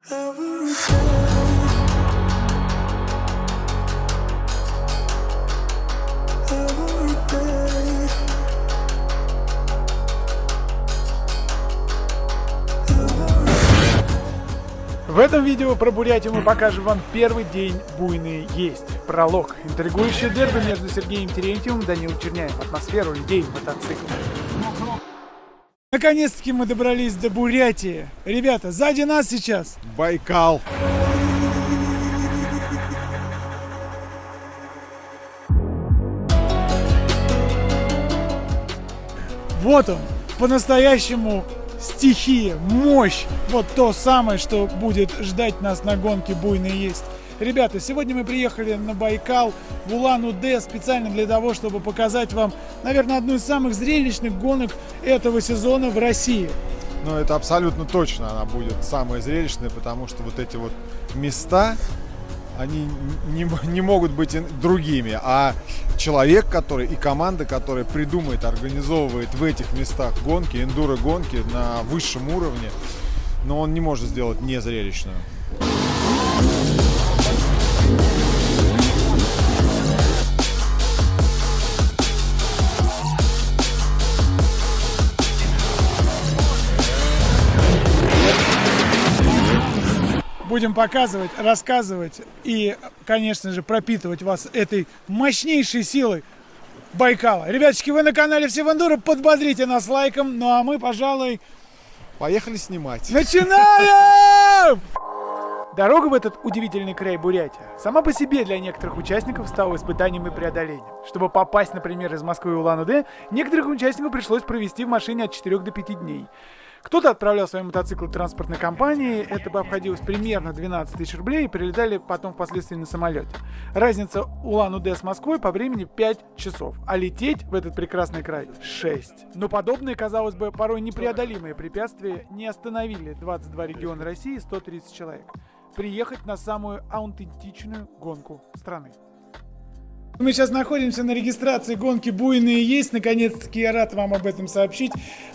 В этом видео про Бурятию мы покажем вам первый день буйные есть. Пролог. Интригующее дерби между Сергеем Терентьевым и Данилом Черняевым. Атмосферу людей, мотоциклов. Наконец-таки мы добрались до Бурятии. Ребята, сзади нас сейчас Байкал. Вот он, по-настоящему стихия, мощь. Вот то самое, что будет ждать нас на гонке буйные есть. Ребята, сегодня мы приехали на Байкал, в Улан-Удэ, специально для того, чтобы показать вам, наверное, одну из самых зрелищных гонок этого сезона в России. Ну, это абсолютно точно она будет самая зрелищная, потому что вот эти вот места, они не могут быть другими. А человек, который и команда, которая придумает, организовывает в этих местах гонки, эндуро-гонки на высшем уровне, но он не может сделать незрелищную. Будем показывать, рассказывать и, конечно же, пропитывать вас этой мощнейшей силой Байкала. Ребяточки, вы на канале Все в Эндуро, подбодрите нас лайком, ну а мы, пожалуй, Поехали снимать. начинаем! Дорога в этот удивительный край Бурятия сама по себе для некоторых участников стала испытанием и преодолением. Чтобы попасть, например, из Москвы в Улан-Удэ, некоторых участников пришлось провести в машине от 4 до 5 дней. Кто-то отправлял свои мотоциклы транспортной компании, это бы обходилось примерно 12 тысяч рублей, и прилетали потом впоследствии на самолете. Разница Улан-Удэ с Москвой по времени 5 часов, а лететь в этот прекрасный край 6. Но подобные, казалось бы, порой непреодолимые препятствия не остановили 22 региона России и 130 человек приехать на самую аутентичную гонку страны. Мы сейчас находимся на регистрации гонки «Буйные есть». Наконец-таки я рад вам об этом сообщить.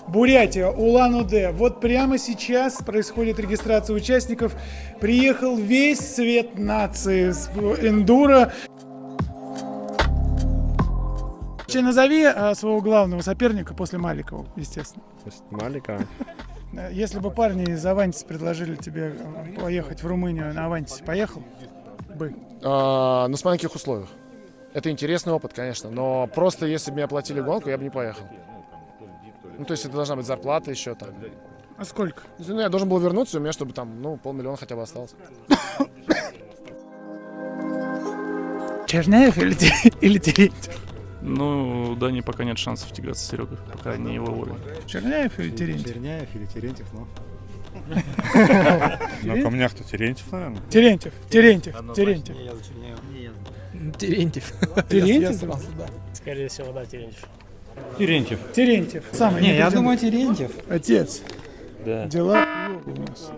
Бурятия, Улан-Удэ. Вот прямо сейчас происходит регистрация участников. Приехал весь цвет нации с эндуро. Назови своего главного соперника после Маликова, естественно. После Малика? Если бы парни из Авантис предложили тебе поехать в Румынию на Авантисе, поехал бы? Ну, смотри, на каких условиях. Это интересный опыт, конечно, но просто если бы мне оплатили гонку, я бы не поехал. Ну, то есть это должна быть зарплата еще там. А сколько? Ну, я должен был вернуться, у меня, чтобы там, ну, 500 000 хотя бы осталось. Черняев или Терентьев? Ну, да, не, пока нет шансов тягаться с Серегой, пока не его воля. Черняев или Терентьев? Черняев или Терентьев, ну. На камнях-то Терентьев, наверное. Терентьев. Я за Черняева. Терентьев. Терентьев? Да. Скорее всего, да, Терентьев. Терентьев. Самый Не, я непретендент. думаю, Терентьев. Отец. Да. Дела у нас.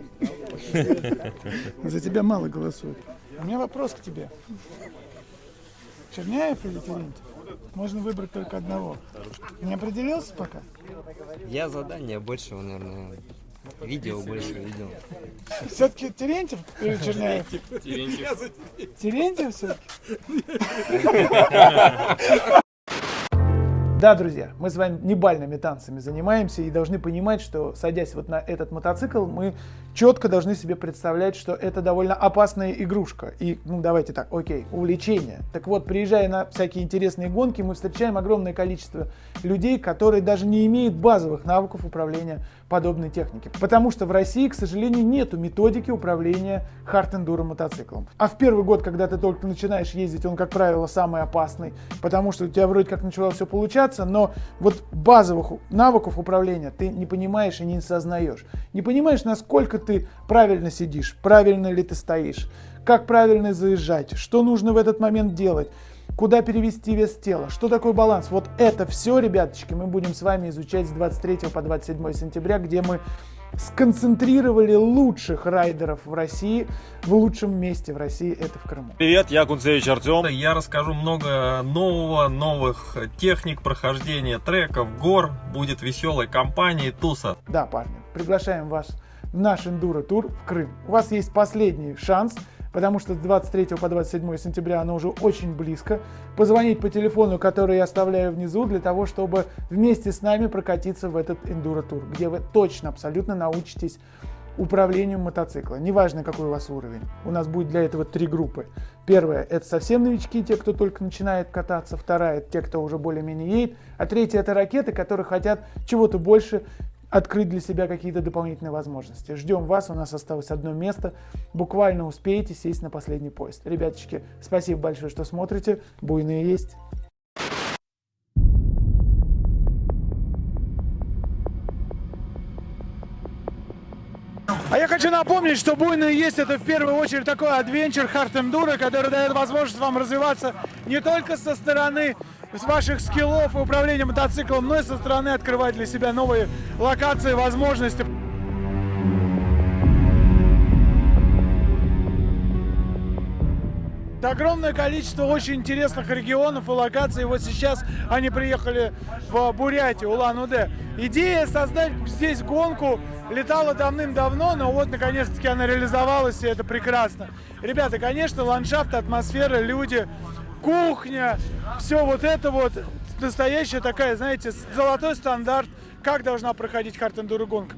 За тебя мало голосуют. У меня вопрос к тебе. Черняев или Терентьев? Можно выбрать только одного. Не определился пока? Я задание большего, наверное, видео больше видел. Все-таки Терентьев или Черняев? Терентьев все-таки? Да, друзья, мы с вами не бальными танцами занимаемся и должны понимать, что, садясь вот на этот мотоцикл, мы четко должны себе представлять, что это довольно опасная игрушка. И, ну, давайте так, окей, увлечение. Так вот, приезжая на всякие интересные гонки, мы встречаем огромное количество людей, которые даже не имеют базовых навыков управления подобной техники. Потому что в России, к сожалению, нету методики управления хард-эндуро мотоциклом. А в первый год, когда ты только начинаешь ездить, он, как правило, самый опасный, потому что у тебя вроде как начало все получаться, но вот базовых навыков управления ты не понимаешь и не сознаешь. Не понимаешь, насколько ты правильно сидишь, правильно ли ты стоишь, как правильно заезжать, что нужно в этот момент делать, куда перевести вес тела, что такое баланс. Вот это все, ребяточки, мы будем с вами изучать с 23 по 27 сентября, где мы сконцентрировали лучших райдеров в России, в лучшем месте в России, это в Крыму. Привет, я Гунцевич Артем. Я расскажу много новых техник прохождения треков, гор. Будет веселая компания и туса. Да, парни, приглашаем вас в наш эндуро-тур в Крым. У вас есть последний шанс, потому что с 23 по 27 сентября оно уже очень близко. Позвонить по телефону, который я оставляю внизу, для того, чтобы вместе с нами прокатиться в этот эндуро-тур, где вы точно, абсолютно научитесь управлению мотоцикла. Неважно, какой у вас уровень. У нас будет для этого 3 группы. Первая — это совсем новички, те, кто только начинает кататься. Вторая — это те, кто уже более-менее едет. А третья — это ракеты, которые хотят чего-то больше, открыть для себя какие-то дополнительные возможности. Ждем вас, у нас осталось одно место. Буквально успеете сесть на последний поезд. Ребяточки, спасибо большое, что смотрите. Буйные есть. А я хочу напомнить, что буйные есть — это в первую очередь такой адвенчер Hard Enduro, который дает возможность вам развиваться не только со стороны ваших скиллов и управления мотоциклом, но и со стороны открывать для себя новые локации, возможности. Огромное количество очень интересных регионов и локаций. Вот сейчас они приехали в Бурятию, Улан-Удэ. Идея создать здесь гонку летала давным-давно, но вот наконец-таки она реализовалась, и это прекрасно. Ребята, конечно, ландшафт, атмосфера, люди, кухня, все вот это вот настоящая такая, знаете, золотой стандарт, как должна проходить хард-эндуро гонка.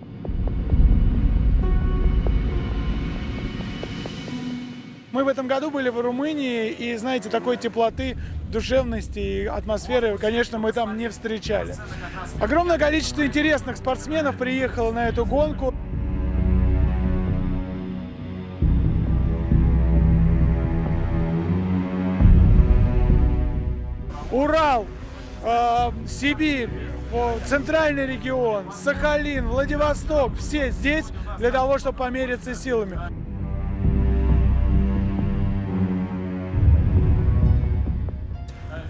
Мы в этом году были в Румынии, и, знаете, такой теплоты, душевности и атмосферы, конечно, мы там не встречали. Огромное количество интересных спортсменов приехало на эту гонку. Урал, Сибирь, Центральный регион, Сахалин, Владивосток, все здесь для того, чтобы помериться силами.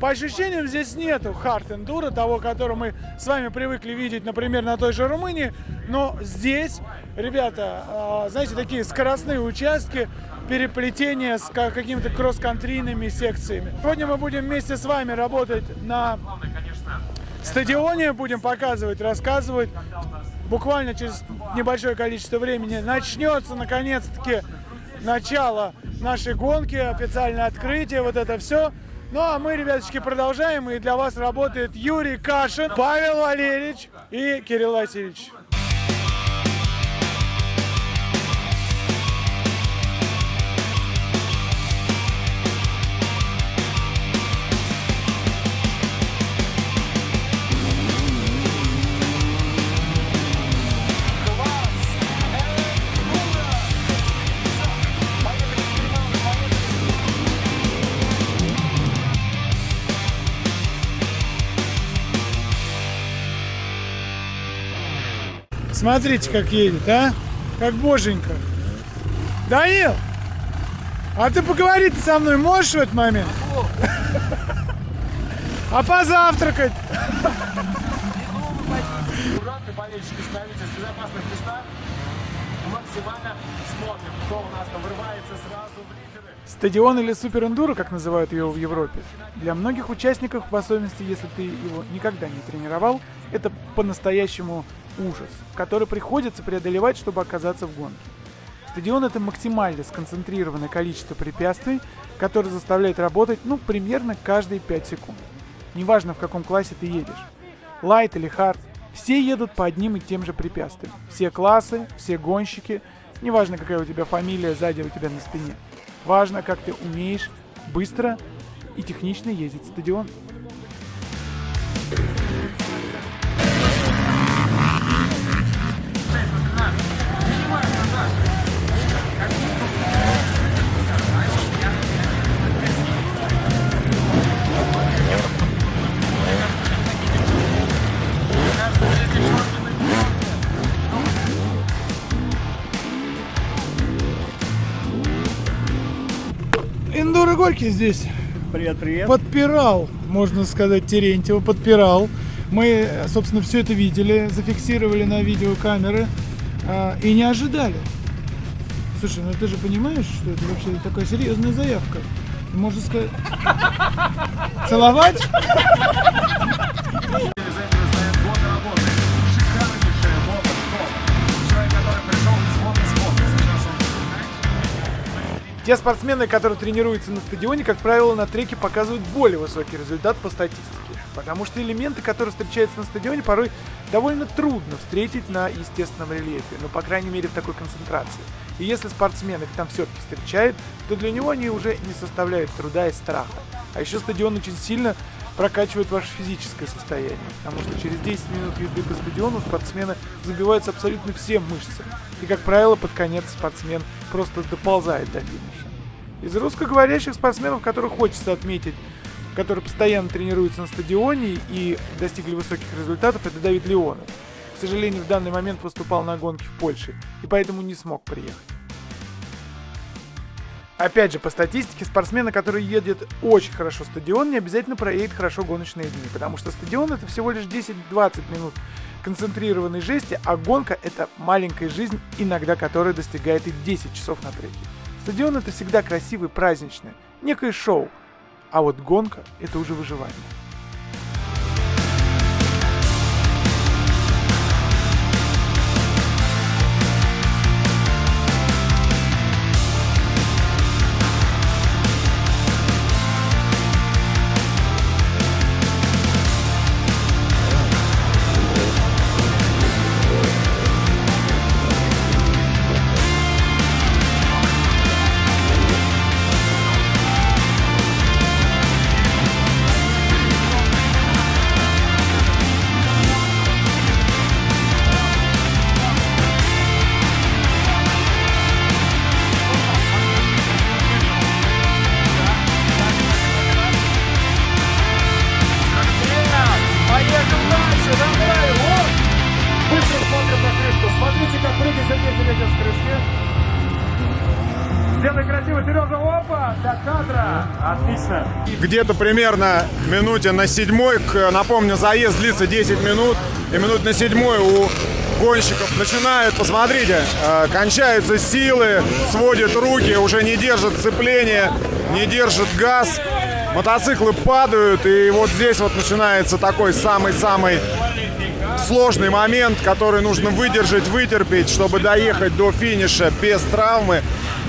По ощущениям, здесь нету хард-эндуро, того, который мы с вами привыкли видеть, например, на той же Румынии. Но здесь, ребята, знаете, такие скоростные участки, переплетения с какими-то кросс-контрийными секциями. Сегодня мы будем вместе с вами работать на стадионе, будем показывать, рассказывать. Буквально через небольшое количество времени начнется, наконец-таки, начало нашей гонки, официальное открытие, вот это все. Ну а мы, ребяточки, продолжаем, и для вас работает Юрий Кашин, Павел Валерьевич и Кирилл Васильевич. Смотрите, как едет, а? Как боженька. Данил, а ты поговорить со мной можешь в этот момент? А позавтракать? Аккуратно, болельщики, становитесь в безопасных местах. Максимально смотрим, кто у нас там врывается сразу в лидеры. Стадион или суперэндуро, как называют его в Европе, для многих участников, в особенности, если ты его никогда не тренировал, это по-настоящему ужас, который приходится преодолевать, чтобы оказаться в гонке. Стадион — это максимально сконцентрированное количество препятствий, которое заставляет работать, примерно каждые 5 секунд. Неважно, в каком классе ты едешь. Лайт или хард, все едут по одним и тем же препятствиям. Все классы, все гонщики, неважно, какая у тебя фамилия сзади у тебя на спине. Важно, как ты умеешь быстро и технично ездить стадион. Эндуро Горький здесь. Привет, привет. Подпирал, можно сказать, Терентьева, подпирал. Мы, собственно, все это видели, зафиксировали на видеокамеры и не ожидали. Слушай, ну ты же понимаешь, что это вообще такая серьезная заявка. Можно сказать... Целовать? Год работы. Шикарнейшая мотошкола. Человек, который пришел Те спортсмены, которые тренируются на стадионе, как правило, на треке показывают более высокий результат по статистике. Потому что элементы, которые встречаются на стадионе, порой довольно трудно встретить на естественном рельефе, ну, по крайней мере, в такой концентрации. И если спортсмен их там все-таки встречает, то для него они уже не составляют труда и страха. А еще стадион очень сильно прокачивает ваше физическое состояние, потому что через 10 минут езды по стадиону спортсмены забиваются абсолютно все мышцы. И, как правило, под конец спортсмен просто доползает до финиша. Из русскоговорящих спортсменов, которых хочется отметить, которые постоянно тренируются на стадионе и достигли высоких результатов, это Давид Леонов. К сожалению, в данный момент выступал на гонке в Польше и поэтому не смог приехать. Опять же, по статистике, спортсмены, которые едет очень хорошо стадион, не обязательно проедет хорошо гоночные дни, потому что стадион — это всего лишь 10-20 минут концентрированной жести, а гонка — это маленькая жизнь, иногда которая достигает и 10 часов на треке. Стадион — это всегда красивый, праздничный, некое шоу, а вот гонка — это уже выживание. Смотрите, как прыгать заметили эти с крышки. Сделай красиво, Сережа, опа, до кадра. Отлично. Где-то примерно минуте на 7-й, напомню, заезд длится 10 минут, и минут на 7-й у гонщиков начинают, посмотрите, кончаются силы, сводят руки, уже не держат сцепление, не держат газ, мотоциклы падают, и вот здесь вот начинается такой самый-самый сложный момент, который нужно выдержать, вытерпеть, чтобы доехать до финиша без травмы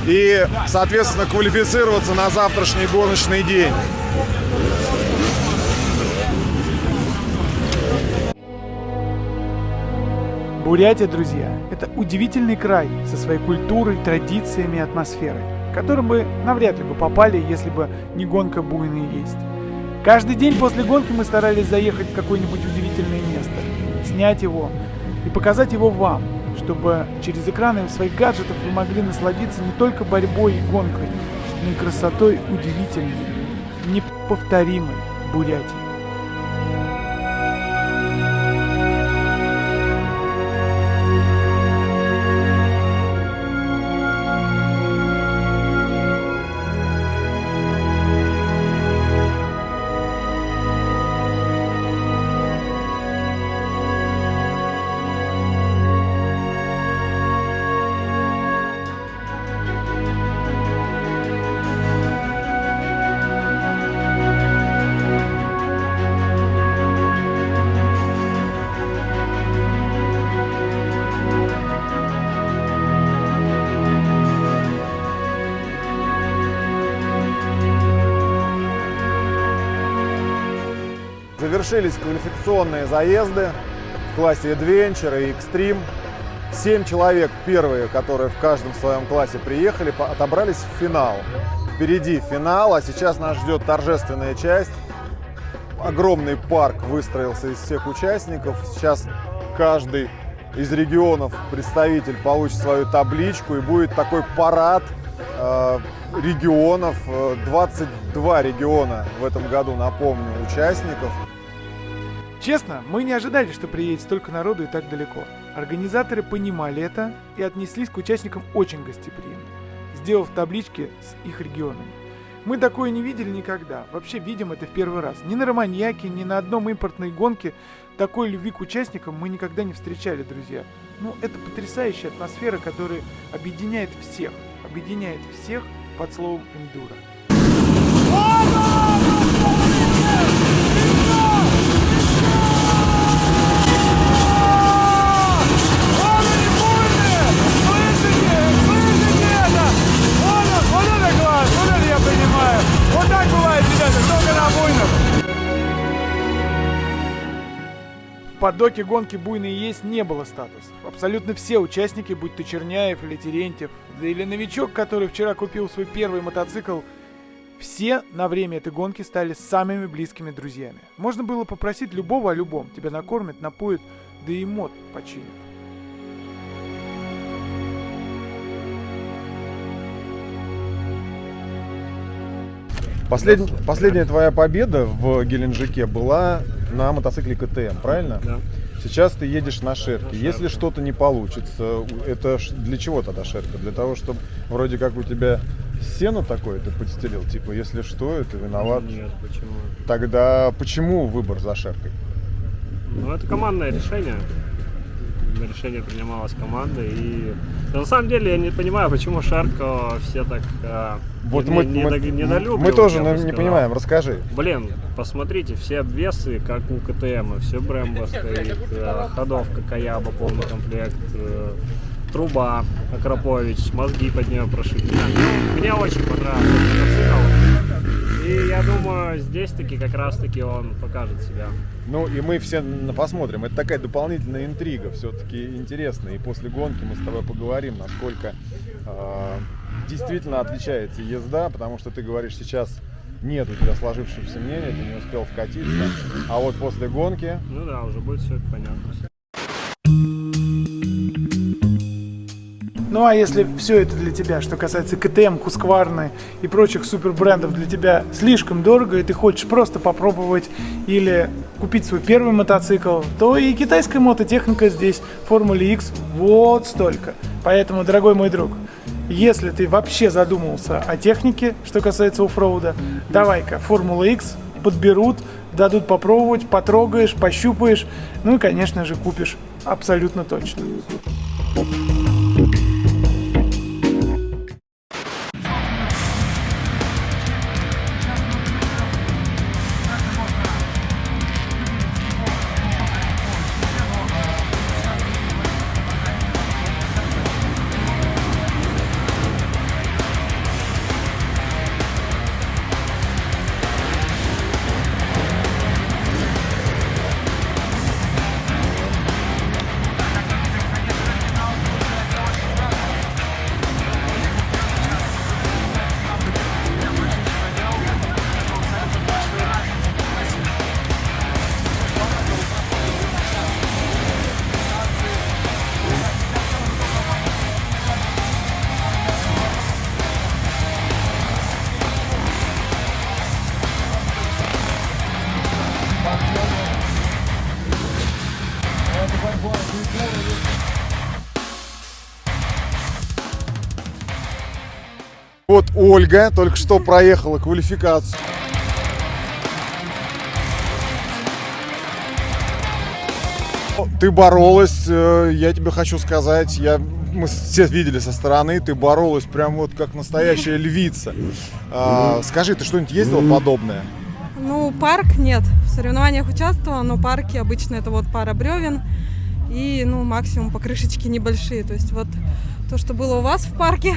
и, соответственно, квалифицироваться на завтрашний гоночный день. Бурятия, друзья, это удивительный край со своей культурой, традициями и атмосферой, в котором бы навряд ли бы попали, если бы не гонка буйная есть. Каждый день после гонки мы старались заехать в какое-нибудь удивительное место, снять его и показать его вам, чтобы через экраны своих гаджетов вы могли насладиться не только борьбой и гонкой, но и красотой удивительной, неповторимой Бурятии. Завершились квалификационные заезды в классе Adventure и Extreme. 7 человек первые, которые в каждом своем классе приехали, отобрались в финал. Впереди финал, а сейчас нас ждет торжественная часть. Огромный парк выстроился из всех участников. Сейчас каждый из регионов представитель получит свою табличку, и будет такой парад регионов. 22 региона в этом году, напомню, участников. Честно, мы не ожидали, что приедет столько народу и так далеко. Организаторы понимали это и отнеслись к участникам очень гостеприимно, сделав таблички с их регионами. Мы такое не видели никогда, вообще видим это в первый раз. Ни на Романьяке, ни на одном импортной гонке такой любви к участникам мы никогда не встречали, друзья. Ну, это потрясающая атмосфера, которая объединяет всех под словом эндуро. паддоке гонки «Буйные есть» не было статусов. Абсолютно все участники, будь то Черняев или Терентьев, да или новичок, который вчера купил свой первый мотоцикл, все на время этой гонки стали самыми близкими друзьями. Можно было попросить любого о любом. Тебя накормят, напоят, да и мод починят. Последняя твоя победа в Геленджике была на мотоцикле КТМ, правильно? Да. Сейчас ты едешь на шерке. Если что-то не получится, это для чего тогда шерка? Для того, чтобы вроде как у тебя сено такое ты подстелил, типа, если что, это виноват. Нет, почему? Тогда почему выбор за шеркой? Ну, это командное решение. Решение принималось командой. И на самом деле я не понимаю, почему шарка все так Вот недолюбливают. мы тоже я бы не сказал. понимаем, расскажи. Блин, посмотрите, все обвесы, как у КТМ, все Брэмбо стоит, ходовка Каяба, полный комплект, труба Акропович, мозги под нее прошиты. Мне очень понравился мотоцикл. И я думаю, здесь-таки как раз-таки он покажет себя. Ну и мы все посмотрим. Это такая дополнительная интрига, все-таки интересно. И после гонки мы с тобой поговорим, насколько действительно отличается езда, потому что ты говоришь, сейчас нет у тебя сложившегося мнения, ты не успел вкатиться. А вот после гонки... Ну да, уже будет все это понятно. Ну а если все это для тебя, что касается КТМ, Husqvarna и прочих супербрендов, для тебя слишком дорого, и ты хочешь просто попробовать или купить свой первый мотоцикл, то и китайская мототехника здесь в Формуле X вот столько. Поэтому, дорогой мой друг, если ты вообще задумался о технике, что касается оффроуда, давай-ка Формула X подберут, дадут попробовать, потрогаешь, пощупаешь, ну и, конечно же, купишь абсолютно точно. Вот Ольга только что проехала квалификацию. Ты боролась, я тебе хочу сказать, мы все видели со стороны, ты боролась прям вот как настоящая львица. Скажи, ты что-нибудь ездила подобное? Ну, парк нет. В соревнованиях участвовала, но парки обычно это вот пара бревен и, ну, максимум покрышечки небольшие. То есть вот то, что было у вас в парке,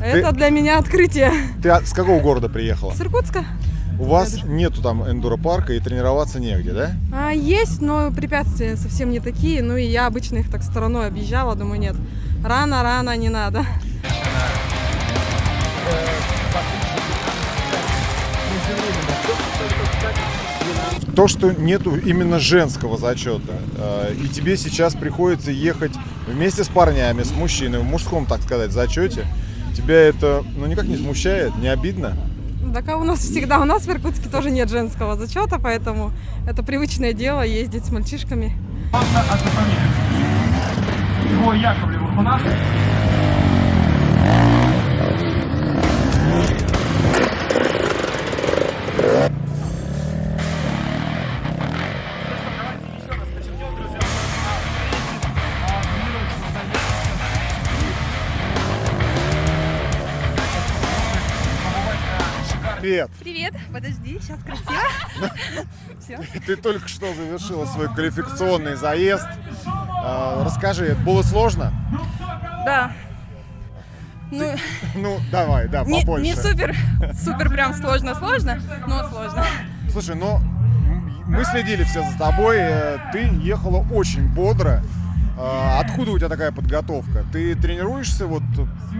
это для меня открытие. Ты с какого города приехала? С Иркутска. У вас нету там эндуропарка и тренироваться негде, да? Есть, но препятствия совсем не такие. Ну и я обычно их так стороной объезжала, думаю, нет, рано, не надо. То, что нету именно женского зачета, и тебе сейчас приходится ехать вместе с парнями, с мужчиной, в мужском, так сказать, зачете, тебя это, ну, никак не смущает, не обидно? Так у нас всегда, у нас в Иркутске тоже нет женского зачета, поэтому это привычное дело ездить с мальчишками. Его Яковлевых у нас. Привет! Привет, подожди, сейчас красиво. Все. Ты только что завершила свой квалификационный заезд. Расскажи, это было сложно? Да. Ну, давай, да, побольше. Не супер прям сложно, но сложно. Слушай, ну, мы следили все за тобой. Ты ехала очень бодро. Откуда у тебя такая подготовка? Ты тренируешься вот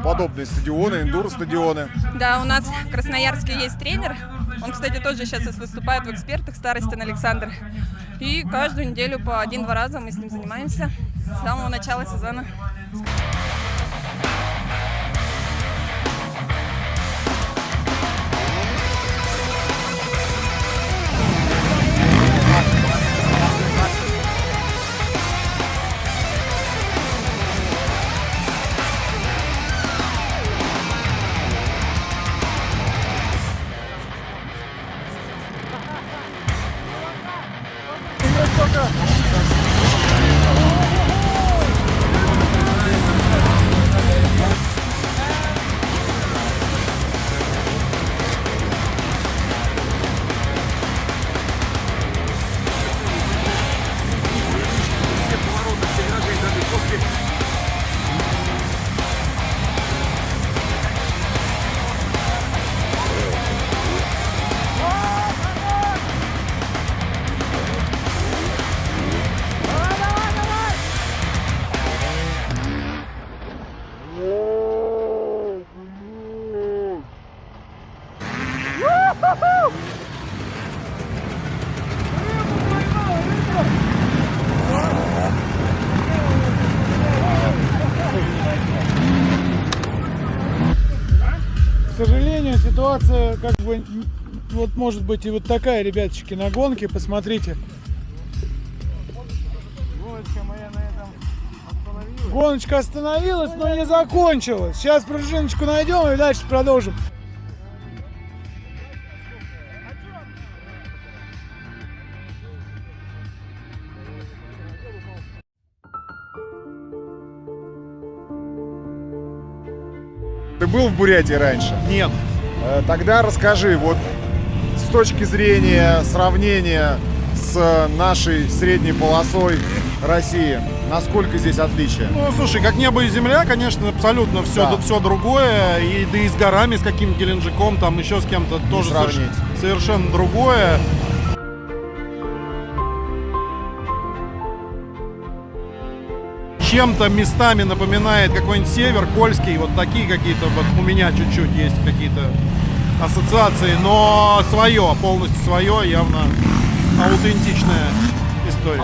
подобные стадионы, эндуро-стадионы? Да, у нас в Красноярске есть тренер. Он, кстати, тоже сейчас выступает в экспертах, Старостин Александр. И каждую неделю по 1-2 раза мы с ним занимаемся с самого начала сезона. К сожалению, ситуация как бы вот может быть и вот такая, ребятчики, на гонке. Посмотрите. Гоночка остановилась, но не закончилась. Сейчас пружиночку найдем и дальше продолжим. Ты был в Бурятии раньше? Нет. Тогда расскажи, вот с точки зрения сравнения с нашей средней полосой России, насколько здесь отличия? Ну, слушай, как небо и земля, конечно, абсолютно все, Да. все другое. И, да и с горами, с каким-то Геленджиком, там еще с кем-то тоже сравнить. совершенно другое. Чем-то местами напоминает какой-нибудь север, Кольский, вот такие какие-то, вот у меня чуть-чуть есть какие-то ассоциации, но свое, полностью свое, явно аутентичная история.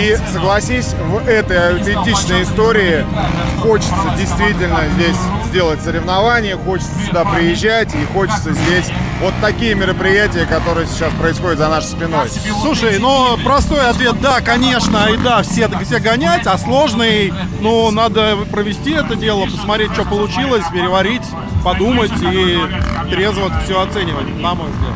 И согласись, в этой аутентичной истории хочется действительно здесь сделать соревнования, хочется сюда приезжать и хочется здесь вот такие мероприятия, которые сейчас происходят за нашей спиной. Слушай, ну простой ответ, да, конечно, и да, все гонять, а сложный, ну надо провести это дело, посмотреть, что получилось, переварить, подумать и трезво все оценивать, на мой взгляд.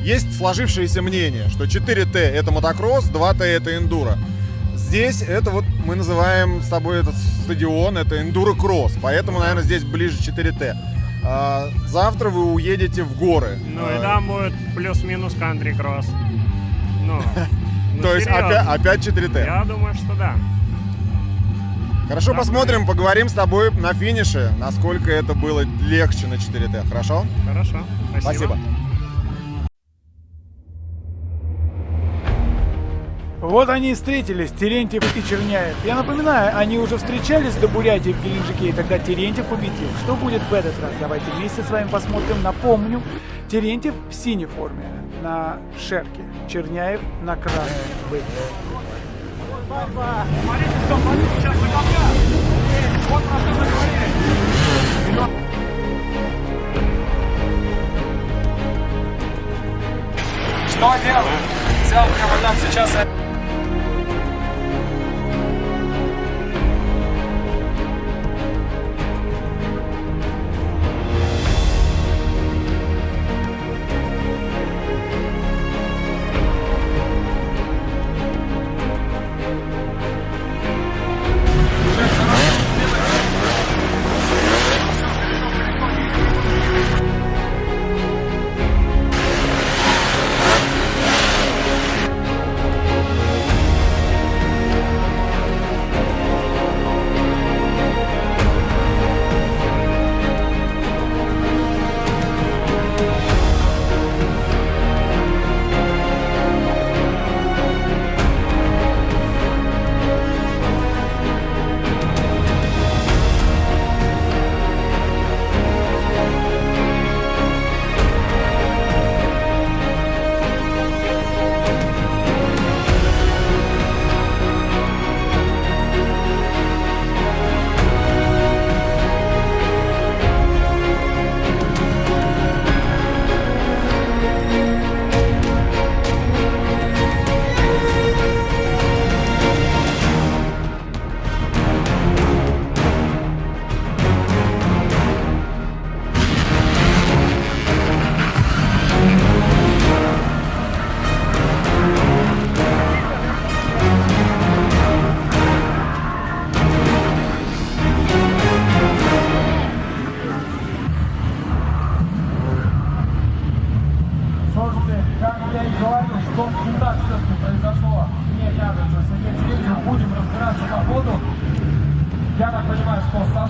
Есть сложившееся мнение, что 4Т это мотокросс, 2Т это эндуро. Здесь это вот мы называем с тобой этот стадион, это эндуро-кросс, поэтому, наверное, здесь ближе 4Т. Завтра вы уедете в горы. Ну и там будет плюс-минус кантри-кросс. Ну, То есть серьезно. опять 4Т. Я думаю, что да. Хорошо, посмотрим, поговорим с тобой на финише, насколько это было легче на 4Т. Хорошо? Хорошо. Спасибо. Вот они и встретились, Терентьев и Черняев. Я напоминаю, они уже встречались до Бурятии в Геленджике, и тогда Терентьев победил. Что будет в этот раз? Давайте вместе с вами посмотрим. Напомню, Терентьев в синей форме на шерке, Черняев на красной. Смотрите, кто смотрит сейчас на камня. Вот про что мы говорили. Что делать? Взял прямо там сейчас.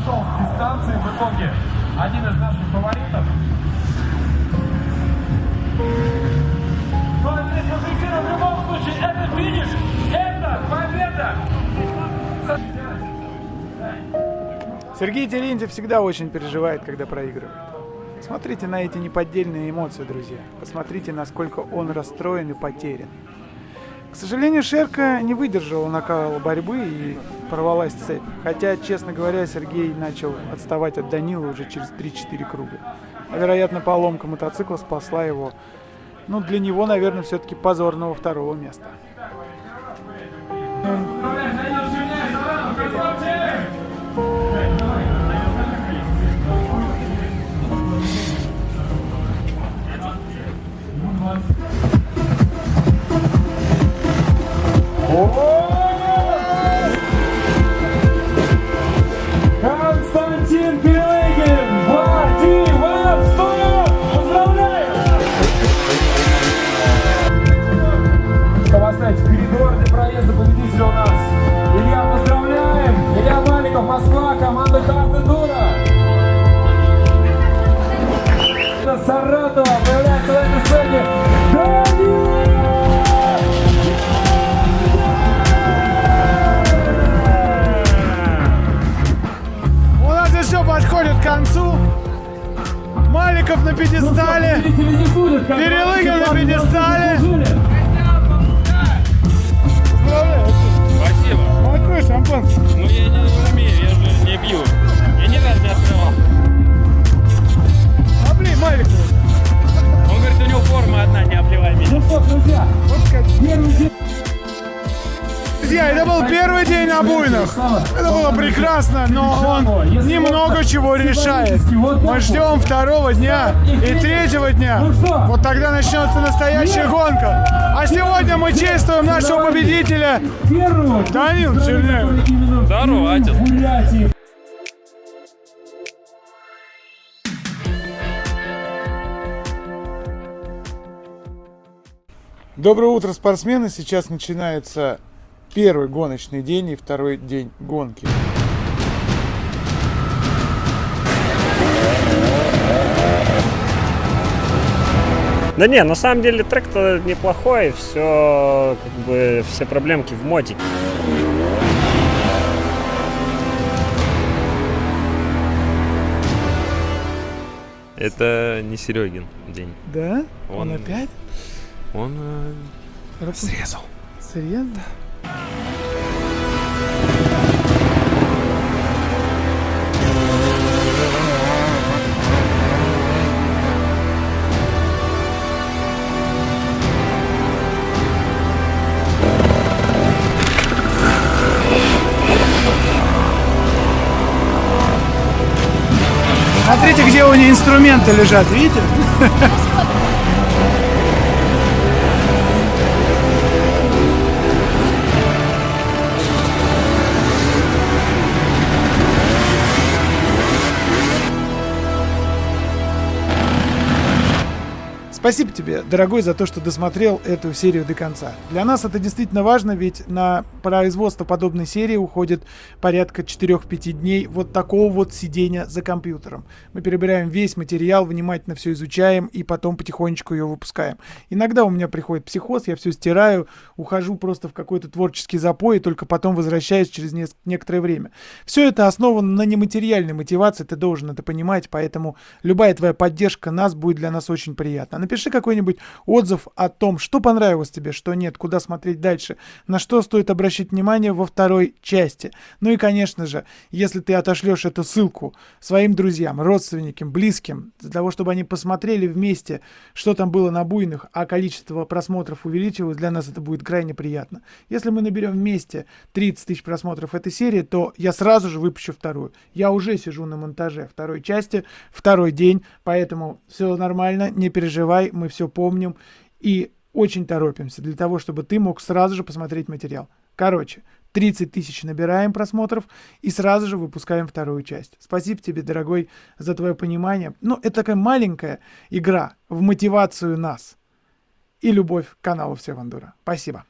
ушел с дистанции в итоге. Один из наших фаворитов. Ну а здесь мы фиксируем в любом случае. Это финиш, это победа. Сергей Терентьев всегда очень переживает, когда проигрывает. Смотрите на эти неподдельные эмоции, друзья. Посмотрите, насколько он расстроен и потерян. К сожалению, Шерка не выдержала накала борьбы и порвалась цепь. Хотя, честно говоря, Сергей начал отставать от Данила уже через 3-4 круга. А, вероятно, поломка мотоцикла спасла его, ну, для него, наверное, все-таки позорного 2-го места. Константин Пилыгин, Владивосток! Поздравляю! Что поставить в коридор для проезда победителя у нас? Илья, поздравляем! Илья Маликов, Москва, команда Hard Enduro. Саратова появляется на этой сцене. Все подходит к концу. Маликов на пьедестале. Перелыгин на пьедестале. Спасибо. Открой шампанское. Ну я не умею, я же не пью. Я ни разу не открывал. Облей Маликова. Он говорит, у него форма одна, не обливай меня. Ну что, друзья, первый день. Друзья, это был первый день на буйных. Это было прекрасно, но он немного чего решает. Мы ждем 2-го дня и 3-го дня. Вот тогда начнется настоящая гонка. А сегодня мы чествуем нашего победителя Данил Черняев. Здорово, отец. Доброе утро, спортсмены. Сейчас начинается первый гоночный день и 2-й день гонки. Да не, на самом деле трек-то неплохой, все, как бы, все проблемки в мотике. Это не Серегин день. Да? Он опять? Он срезал. Срезал? Смотрите, где у них инструменты лежат, видите? Спасибо тебе, дорогой, за то, что досмотрел эту серию до конца. Для нас это действительно важно, ведь на производство подобной серии уходит порядка 4-5 дней вот такого вот сидения за компьютером. Мы перебираем весь материал, внимательно все изучаем и потом потихонечку ее выпускаем. Иногда у меня приходит психоз, я все стираю, ухожу просто в какой-то творческий запой и только потом возвращаюсь через некоторое время. Все это основано на нематериальной мотивации, ты должен это понимать, поэтому любая твоя поддержка нас будет для нас очень приятна. Напиши какой-нибудь отзыв о том, что понравилось тебе, что нет, куда смотреть дальше, на что стоит обращать внимание во 2-й части. Ну и, конечно же, если ты отошлешь эту ссылку своим друзьям, родственникам, близким, для того, чтобы они посмотрели вместе, что там было на буйных, а количество просмотров увеличилось, для нас это будет крайне приятно. Если мы наберем вместе 30 тысяч просмотров этой серии, то я сразу же выпущу 2-ю. Я уже сижу на монтаже 2-й части, 2-й день, поэтому все нормально, не переживай. Мы все помним и очень торопимся для того, чтобы ты мог сразу же посмотреть материал. Короче, 30 тысяч набираем просмотров и сразу же выпускаем 2-ю часть. Спасибо тебе, дорогой, за твое понимание. Ну, это такая маленькая игра в мотивацию нас и любовь к каналу Все в Эндуро. Спасибо.